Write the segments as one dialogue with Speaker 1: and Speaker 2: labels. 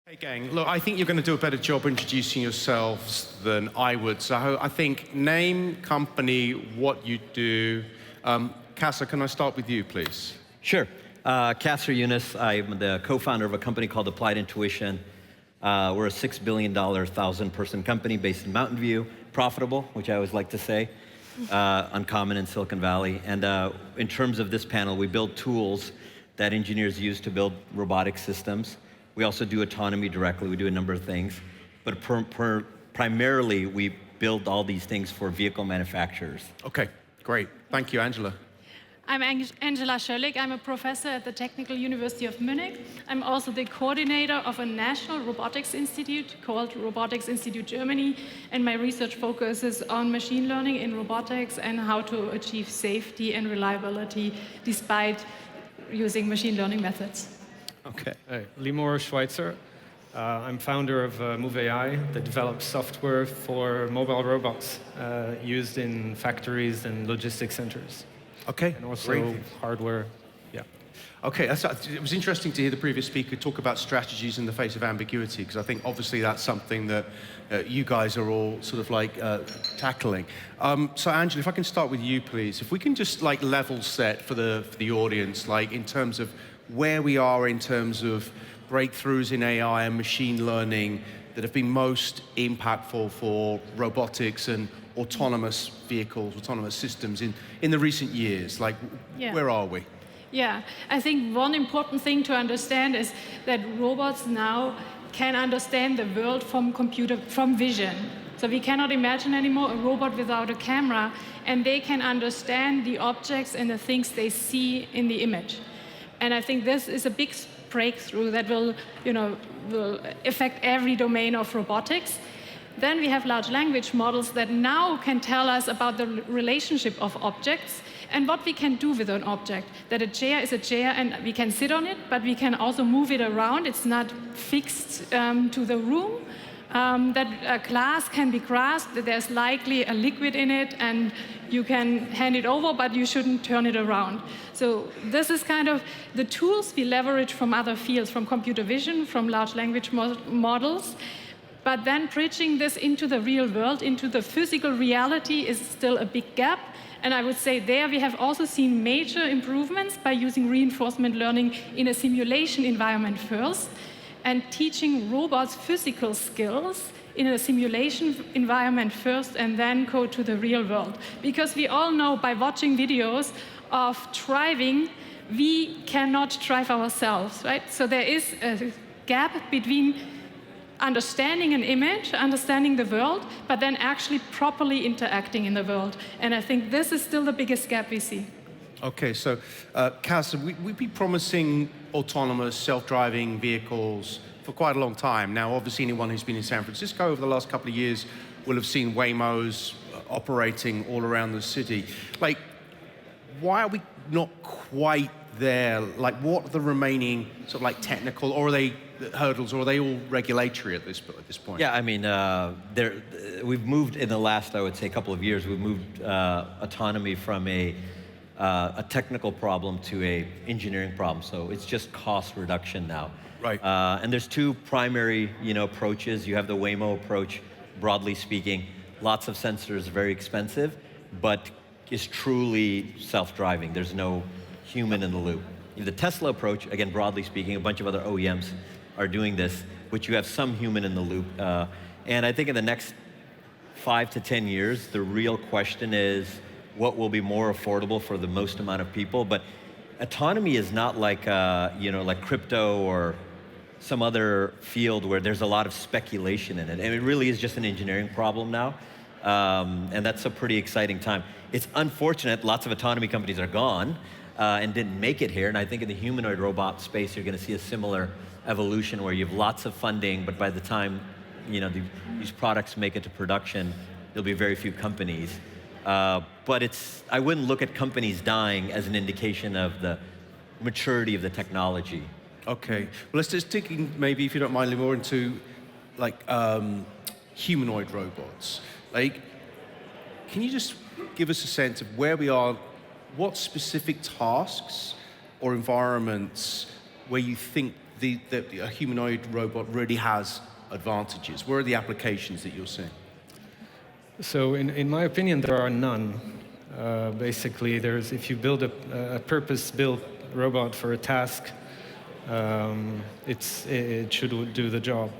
Speaker 1: Hey gang, look, I think you're going to do a better job introducing yourselves than I would. So I think name, company, what you do. Qasar, can I start with you, please?
Speaker 2: Sure. Qasar Younis. I'm the co-founder of a company called Applied Intuition. We're a $6 billion, 1,000-person company based in Mountain View, profitable, which I always like to say, uncommon in Silicon Valley. And in terms of this panel, we build tools that engineers use to build robotic systems. We also do autonomy directly. We do a number of things. But primarily, we build all these things for vehicle manufacturers.
Speaker 1: Okay, great. Thank you, Angela.
Speaker 3: I'm Angela Schoellig. I'm a professor at the Technical University of Munich. I'm also the coordinator of a national robotics institute called Robotics Institute Germany. And my research focuses on machine learning in robotics and how to achieve safety and reliability despite using machine learning methods.
Speaker 1: Okay.
Speaker 4: Hey, Limor Schweitzer. I'm founder of MOV.AI that develops software for mobile robots used in factories and logistics centers.
Speaker 1: Okay,
Speaker 4: And also
Speaker 1: great.
Speaker 4: hardware. Yeah.
Speaker 1: Okay, it was interesting to hear the previous speaker talk about strategies in the face of ambiguity, because I think obviously that's something that you guys are all sort of like tackling. So Angela, if I can start with you, please. If we can just like level set for the audience, like in terms of where we are in terms of breakthroughs in AI and machine learning that have been most impactful for robotics and autonomous vehicles, autonomous systems in the recent years. Like, where are we?
Speaker 3: Yeah, I think one important thing to understand is that robots now can understand the world from vision. So we cannot imagine anymore a robot without a camera, and they can understand the objects and the things they see in the image. And I think this is a big breakthrough that will affect every domain of robotics. Then we have large language models that now can tell us about the relationship of objects and what we can do with an object. That a chair is a chair and we can sit on it, but we can also move it around. It's not fixed to the room. That a glass can be grasped, that there's likely a liquid in it, and you can hand it over, but you shouldn't turn it around. So this is kind of the tools we leverage from other fields, from computer vision, from large language models. But then bridging this into the real world, into the physical reality, is still a big gap. And I would say there we have also seen major improvements by using reinforcement learning in a simulation environment first, and teaching robots physical skills in a simulation environment first, and then go to the real world. Because we all know by watching videos of driving, we cannot drive ourselves, right? So there is a gap between understanding an image, understanding the world, but then actually properly interacting in the world. And I think this is still the biggest gap we see.
Speaker 1: Okay, so Qasar, we've been promising autonomous self-driving vehicles for quite a long time. Now, obviously, anyone who's been in San Francisco over the last couple of years will have seen Waymos operating all around the city. Like, why are we not quite there? Like, what are the remaining sort of like technical, or are they hurdles, or are they all regulatory at this point?
Speaker 2: Yeah, I mean, we've moved in the last, I would say, couple of years, we've moved autonomy from a technical problem to a engineering problem. So it's just cost reduction now.
Speaker 1: Right.
Speaker 2: And there's two primary, approaches. You have the Waymo approach, broadly speaking. Lots of sensors, very expensive, but is truly self-driving. There's no human in the loop. The Tesla approach, again, broadly speaking, a bunch of other OEMs are doing this, which you have some human in the loop. And I think in the next 5 to 10 years, the real question is, what will be more affordable for the most amount of people? But autonomy is not like, like crypto or some other field where there's a lot of speculation in it. And it really is just an engineering problem now. And that's a pretty exciting time. It's unfortunate lots of autonomy companies are gone and didn't make it here. And I think in the humanoid robot space, you're going to see a similar evolution where you have lots of funding, but by the time these products make it to production, there'll be very few companies. But I wouldn't look at companies dying as an indication of the maturity of the technology.
Speaker 1: Okay, well, let's just dig in, maybe, if you don't mind, more into like humanoid robots. Like, can you just give us a sense of where we are, what specific tasks or environments where you think a humanoid robot really has advantages? Where are the applications that you're seeing?
Speaker 4: So in my opinion, there are none. Basically, if you build a purpose-built robot for a task, it should do the job.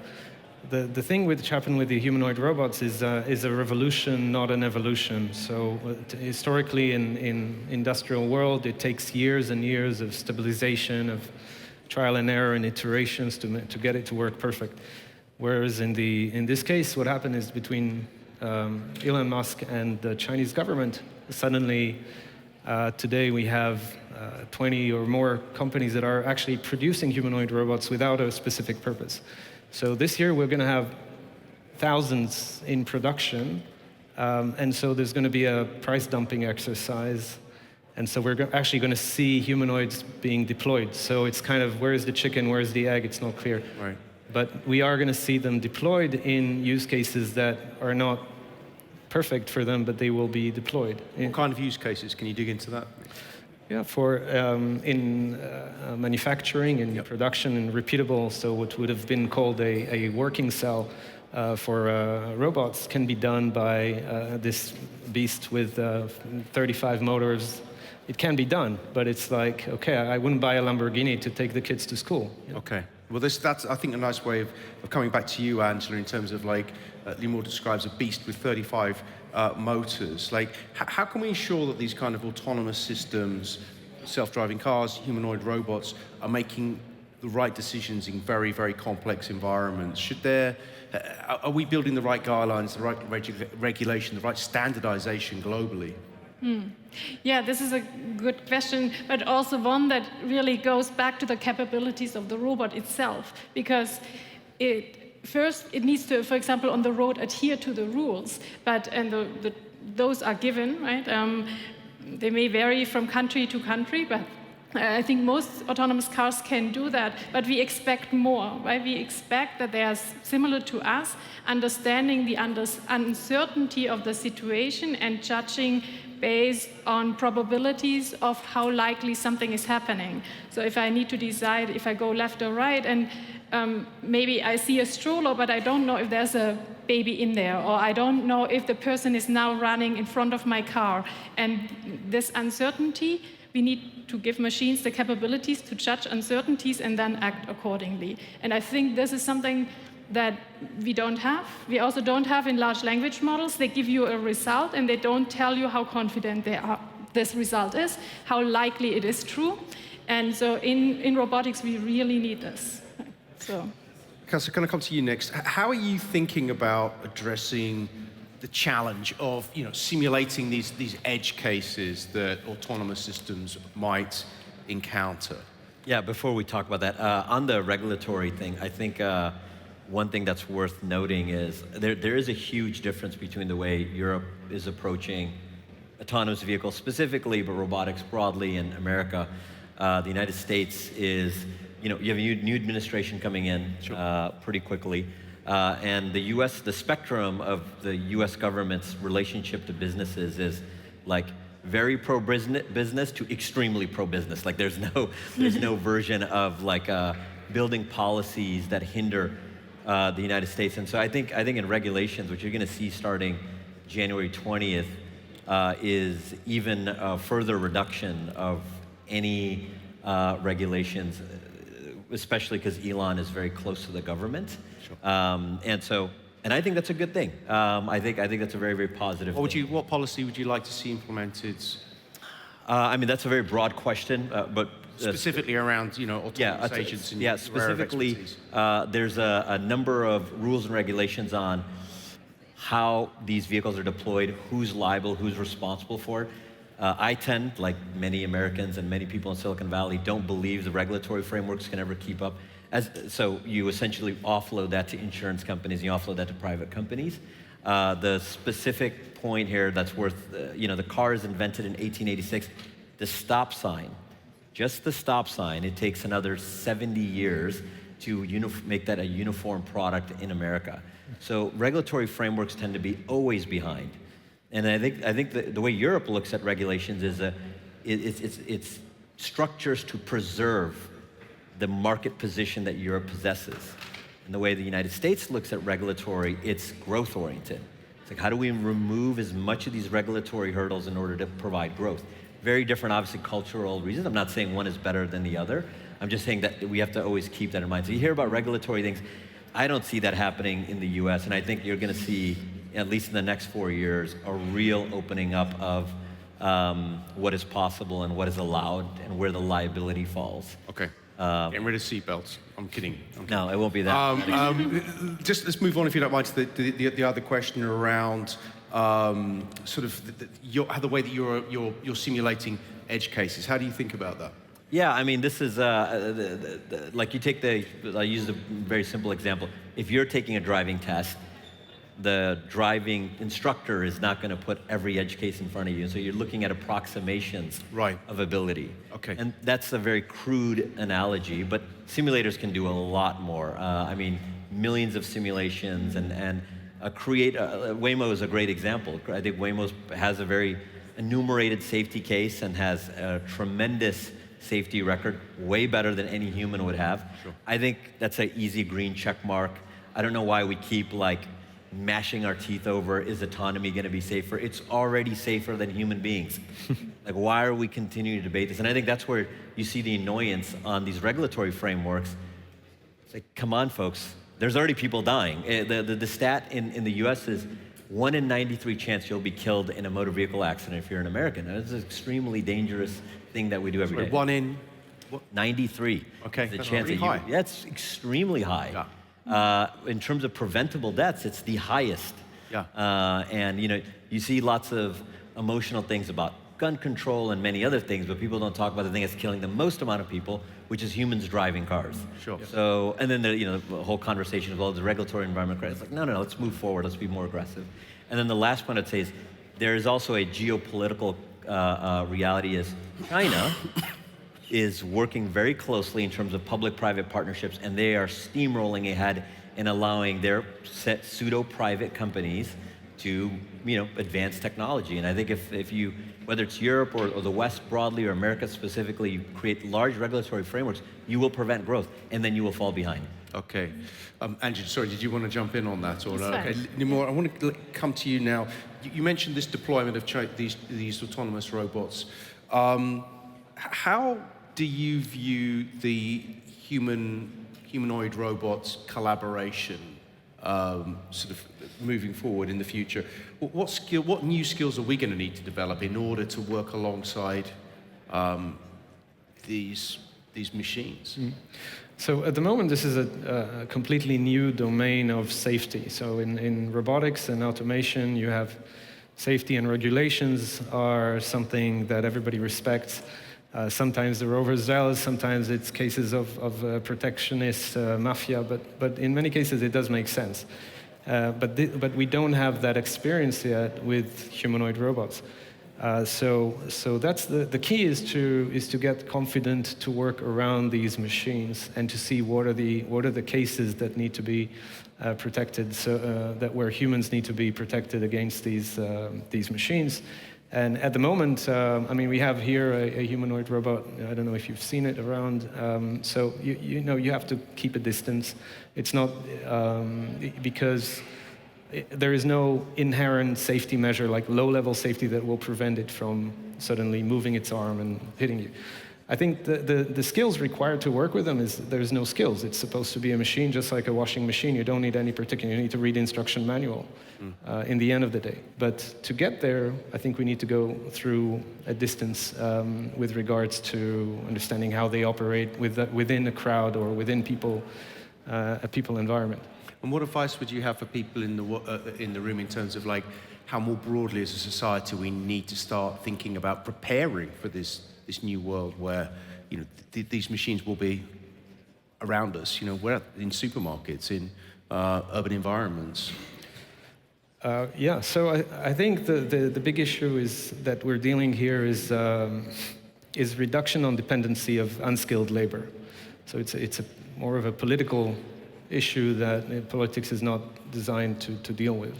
Speaker 4: The thing which happened with the humanoid robots is a revolution, not an evolution. So historically in industrial world, it takes years and years of stabilization, of trial and error and iterations to get it to work perfect. Whereas in this case, what happened is between Elon Musk and the Chinese government, suddenly today we have 20 or more companies that are actually producing humanoid robots without a specific purpose. So this year we're going to have thousands in production, and so there's going to be a price dumping exercise, and so we're actually going to see humanoids being deployed. So it's kind of, where is the chicken, where is the egg? It's not clear.
Speaker 1: Right.
Speaker 4: But we are going to see them deployed in use cases that are not perfect for them, but they will be deployed.
Speaker 1: What kind of use cases? Can you dig into that?
Speaker 4: Yeah, for in manufacturing and production and repeatable, so what would have been called a working cell for robots can be done by this beast with 35 motors. It can be done, but it's like, okay, I wouldn't buy a Lamborghini to take the kids to school. You know?
Speaker 1: Okay. Well, that's, I think, a nice way of coming back to you, Angela, in terms of, like, Limor describes a beast with 35 motors. Like, how can we ensure that these kind of autonomous systems, self-driving cars, humanoid robots, are making the right decisions in very, very complex environments? Are we building the right guidelines, the right regulation, the right standardization globally?
Speaker 3: Yeah, this is a good question, but also one that really goes back to the capabilities of the robot itself, because first it needs to, for example, on the road adhere to the rules, those are given, right? They may vary from country to country, but I think most autonomous cars can do that, but we expect more, right? We expect that they are similar to us, understanding the uncertainty of the situation and judging based on probabilities of how likely something is happening. So if I need to decide if I go left or right, and maybe I see a stroller, but I don't know if there's a baby in there, or I don't know if the person is now running in front of my car. And this uncertainty, we need to give machines the capabilities to judge uncertainties and then act accordingly. And I think this is something that we don't have. We also don't have in large language models. They give you a result and they don't tell you how confident this result is, how likely it is true. And so in robotics, we really need this. So,
Speaker 1: Qasar, can I come to you next? How are you thinking about addressing the challenge of, simulating these edge cases that autonomous systems might encounter?
Speaker 2: Yeah, before we talk about that, on the regulatory thing, I think one thing that's worth noting is there is a huge difference between the way Europe is approaching autonomous vehicles specifically, but robotics broadly in America. The United States is, you have a new administration coming in pretty quickly. And the spectrum of the US government's relationship to businesses is like very pro-business to extremely pro-business. Like there's no version of like building policies that hinder the United States. And so I think in regulations, which you're going to see starting January 20th, is even a further reduction of any regulations, especially because Elon is very close to the government.
Speaker 1: Sure.
Speaker 2: And I think that's a good thing. I think that's a very, very positive thing.
Speaker 1: What policy would you like to see implemented?
Speaker 2: I mean, that's a very broad question, but
Speaker 1: specifically around, autonomous agents and
Speaker 2: specifically, there's a number of rules and regulations on how these vehicles are deployed, who's liable, who's responsible for it. I tend, like many Americans and many people in Silicon Valley, don't believe the regulatory frameworks can ever keep up. So you essentially offload that to insurance companies, and you offload that to private companies. The specific point here that's worth, the car is invented in 1886. The stop sign, just the stop sign, it takes another 70 years to make that a uniform product in America. So regulatory frameworks tend to be always behind. And I think the way Europe looks at regulations is it's structures to preserve the market position that Europe possesses. And the way the United States looks at regulatory, it's growth-oriented. It's like, how do we remove as much of these regulatory hurdles in order to provide growth? Very different, obviously, cultural reasons. I'm not saying one is better than the other. I'm just saying that we have to always keep that in mind. So you hear about regulatory things. I don't see that happening in the US, and I think you're gonna see, at least in the next 4 years, a real opening up of what is possible and what is allowed and where the liability falls.
Speaker 1: Okay. Getting rid of seatbelts. I'm kidding.
Speaker 2: No, it won't be that.
Speaker 1: Just let's move on, if you don't mind, to the other question around sort of the way that you're simulating edge cases. How do you think about that?
Speaker 2: Yeah, I mean, this is, like you take I use a very simple example. If you're taking a driving test, the driving instructor is not going to put every edge case in front of you. So you're looking at approximations of ability.
Speaker 1: Okay.
Speaker 2: And that's a very crude analogy, but simulators can do a lot more. I mean, millions of simulations and Waymo is a great example. I think Waymo has a very enumerated safety case and has a tremendous safety record, way better than any human would have.
Speaker 1: Sure.
Speaker 2: I think that's an easy green check mark. I don't know why we keep mashing our teeth over, is autonomy going to be safer? It's already safer than human beings. Like, why are we continuing to debate this? And I think that's where you see the annoyance on these regulatory frameworks. It's like, come on, folks. There's already people dying. The stat in the US is 1 in 93 chance you'll be killed in a motor vehicle accident if you're an American. That's an extremely dangerous thing that we do every day.
Speaker 1: 1 in? What?
Speaker 2: 93.
Speaker 1: Okay,
Speaker 2: the
Speaker 1: that's
Speaker 2: chance
Speaker 1: really
Speaker 2: that
Speaker 1: high.
Speaker 2: Yeah, it's extremely high.
Speaker 1: Yeah.
Speaker 2: In terms of preventable deaths, it's the highest.
Speaker 1: Yeah.
Speaker 2: And you see lots of emotional things about gun control and many other things, but people don't talk about the thing that's killing the most amount of people, which is humans driving cars.
Speaker 1: Sure.
Speaker 2: So, and then the whole conversation of all the regulatory environment. It's like, no, let's move forward. Let's be more aggressive. And then the last point I'd say is there is also a geopolitical reality is China is working very closely in terms of public-private partnerships, and they are steamrolling ahead in allowing their pseudo-private companies to, advance technology. And I think if you, whether it's Europe or the West broadly or America specifically, you create large regulatory frameworks, you will prevent growth, and then you will fall behind.
Speaker 1: Okay. Angie, sorry, did you want to jump in on that? Or
Speaker 3: That's
Speaker 1: okay, Limor, I want to come to you now. You mentioned this deployment of these autonomous robots. How do you view the humanoid robots collaboration sort of moving forward in the future? What new skills are we going to need to develop in order to work alongside these machines?
Speaker 4: So at the moment, this is a completely new domain of safety. So in robotics and automation, you have safety and regulations are something that everybody respects. Sometimes the rover is zealous, sometimes it's cases of protectionist mafia, but in many cases it does make sense. But we don't have that experience yet with humanoid robots. So that's the key is to get confident to work around these machines and to see what are the cases that need to be protected, so that where humans need to be protected against these machines. And at the moment, we have here a humanoid robot. I don't know if you've seen it around. So you have to keep a distance. It's not because there is no inherent safety measure, like low-level safety, that will prevent it from suddenly moving its arm and hitting you. I think the skills required to work with them is there's no skills. It's supposed to be a machine, just like a washing machine. You don't need any particular. You need to read the instruction manual in the end of the day. But to get there, I think we need to go through a distance with regards to understanding how they operate within a crowd or within a people environment.
Speaker 1: And what advice would you have for people in the room in terms of how more broadly as a society we need to start thinking about preparing for this new world where these machines will be around us? We're in supermarkets, in urban environments.
Speaker 4: So I think the big issue is that we're dealing here is reduction on dependency of unskilled labor. So it's more of a political issue that politics is not designed to deal with.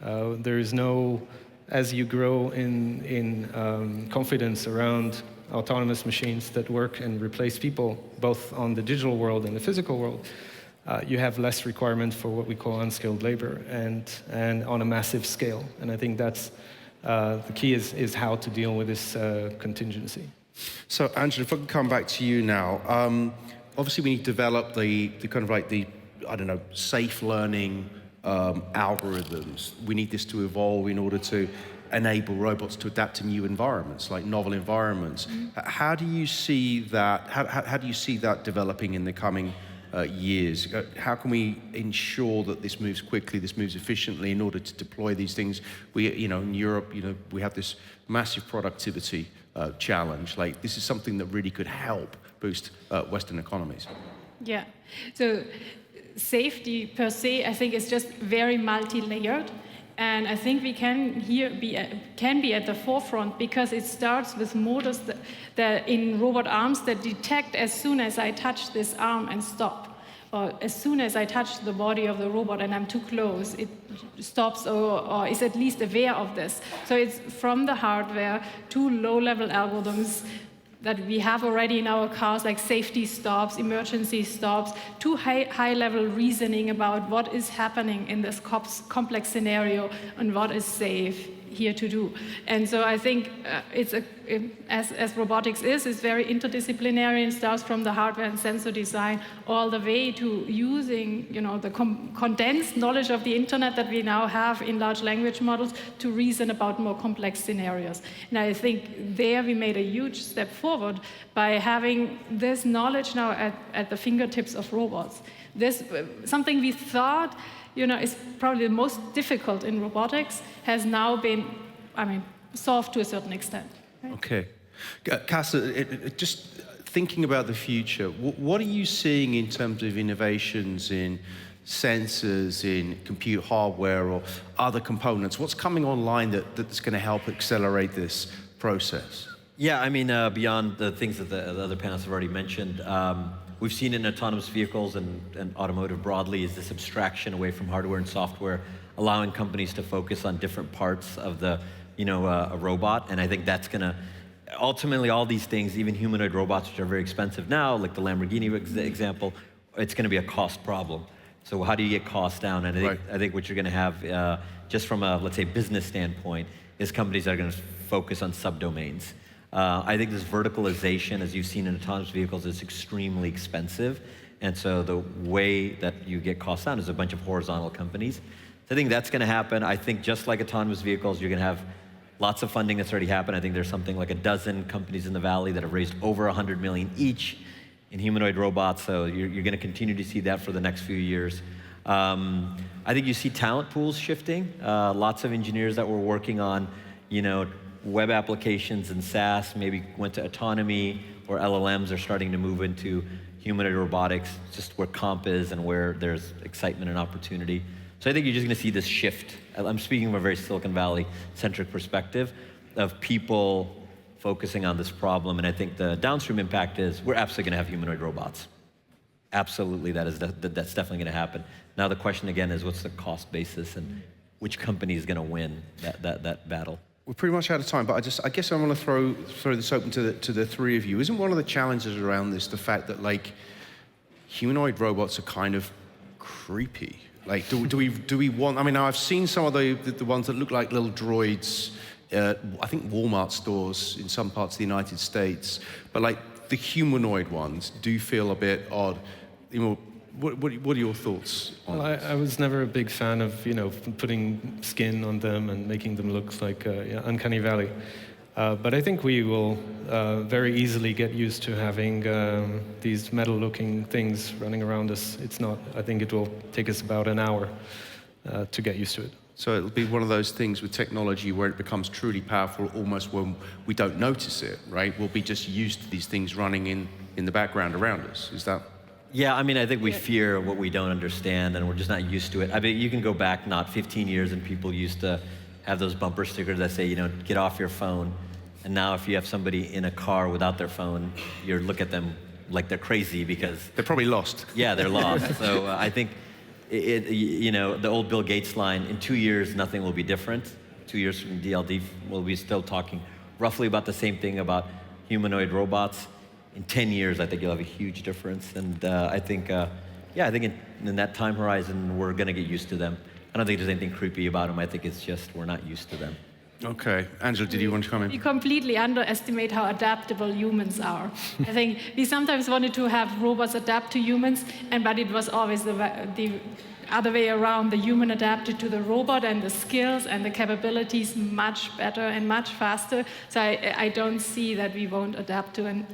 Speaker 4: There is no, as you grow in confidence around autonomous machines that work and replace people, both on the digital world and the physical world, you have less requirement for what we call unskilled labor, and on a massive scale. And I think that's the key is how to deal with this contingency.
Speaker 1: So, Angela, if I can come back to you now. Obviously, we need to develop the kind of like the, I don't know, safe learning algorithms. We need this to evolve in order to enable robots to adapt to new environments, like novel environments. How do you see that? How do you see that developing in the coming years? How can we ensure that this moves quickly, this moves efficiently in order to deploy these things? We, in Europe, we have this massive productivity challenge. Like, this is something that really could help boost Western economies.
Speaker 3: Yeah. So safety per se, I think, is just very multi-layered. And I think we can be at the forefront, because it starts with motors that in robot arms that detect as soon as I touch this arm and stop, or as soon as I touch the body of the robot and I'm too close, it stops or is at least aware of this. So it's from the hardware to low-level algorithms that we have already in our cars, like safety stops, emergency stops, to high-level reasoning about what is happening in this complex scenario and what is safe here to do. And so I think as robotics is very interdisciplinary, and starts from the hardware and sensor design all the way to using the condensed knowledge of the internet that we now have in large language models to reason about more complex scenarios. And I think there we made a huge step forward by having this knowledge now at the fingertips of robots. This something we thought is probably the most difficult in robotics, has now been, solved to a certain extent. Right?
Speaker 1: Okay. Qasar, just thinking about the future, what are you seeing in terms of innovations in sensors, in compute hardware, or other components? What's coming online that's going to help accelerate this process?
Speaker 2: Yeah, beyond the things that the other panelists have already mentioned, we've seen in autonomous vehicles and automotive broadly is this abstraction away from hardware and software, allowing companies to focus on different parts of the, a robot. And I think that's going to, ultimately all these things, even humanoid robots, which are very expensive now, like the Lamborghini example, it's going to be a cost problem. So how do you get costs down? And I think what you're going to have, just from a, let's say, business standpoint, is companies that are going to focus on subdomains. I think this verticalization, as you've seen in autonomous vehicles, is extremely expensive. And so the way that you get costs down is a bunch of horizontal companies. So I think that's going to happen. I think just like autonomous vehicles, you're going to have lots of funding that's already happened. I think there's something like a dozen companies in the Valley that have raised over 100 million each in humanoid robots. So you're going to continue to see that for the next few years. I think you see talent pools shifting. Lots of engineers that were working on, web applications and SaaS maybe went to autonomy, or LLMs are starting to move into humanoid robotics, just where comp is and where there's excitement and opportunity. So I think you're just going to see this shift. I'm speaking from a very Silicon Valley-centric perspective of people focusing on this problem, and I think the downstream impact is we're absolutely going to have humanoid robots. Absolutely, that's definitely going to happen. Now the question again is, what's the cost basis and which company is going to win that battle?
Speaker 1: We're pretty much out of time, but I guess I want to throw this open to the three of you. Isn't one of the challenges around this the fact that, like, humanoid robots are kind of creepy? Like, do we want? Now I've seen some of the ones that look like little droids. I think Walmart stores in some parts of the United States, but like the humanoid ones do feel a bit odd. What are your thoughts on this?
Speaker 4: I was never a big fan of putting skin on them and making them look like uncanny valley. But I think we will very easily get used to having these metal-looking things running around us. I think it will take us about an hour to get used to it.
Speaker 1: So it'll be one of those things with technology where it becomes truly powerful almost when we don't notice it, right? We'll be just used to these things running in the background around us. Is that?
Speaker 2: Yeah, I think we fear what we don't understand, and we're just not used to it. You can go back not 15 years, and people used to have those bumper stickers that say, get off your phone. And now if you have somebody in a car without their phone, you look at them like they're crazy because...
Speaker 1: They're probably lost.
Speaker 2: Yeah, they're lost. So I think, the old Bill Gates line, in 2 years, nothing will be different. 2 years from DLD, we'll be still talking roughly about the same thing about humanoid robots. In 10 years, I think you'll have a huge difference. And I think, yeah, I think in that time horizon, we're going to get used to them. I don't think there's anything creepy about them. I think it's just we're not used to them.
Speaker 1: Okay. Angela, did you want to come in?
Speaker 3: We completely underestimate how adaptable humans are. I think we sometimes wanted to have robots adapt to humans, but it was always the other way around. The human adapted to the robot, and the skills and the capabilities much better and much faster. So I don't see that we won't adapt to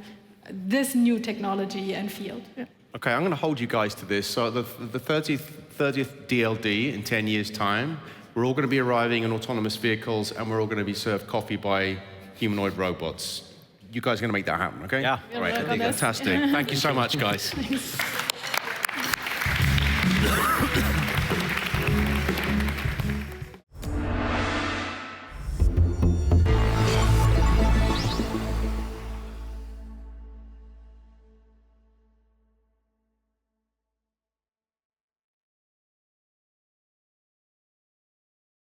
Speaker 3: this new technology and field. Yeah.
Speaker 1: Okay, I'm going to hold you guys to this. So the 30th DLD in 10 years' time, we're all going to be arriving in autonomous vehicles, and we're all going to be served coffee by humanoid robots. You guys are going to make that happen, okay?
Speaker 2: Yeah.
Speaker 1: All right, fantastic. Thank you so much, guys.
Speaker 3: Thanks.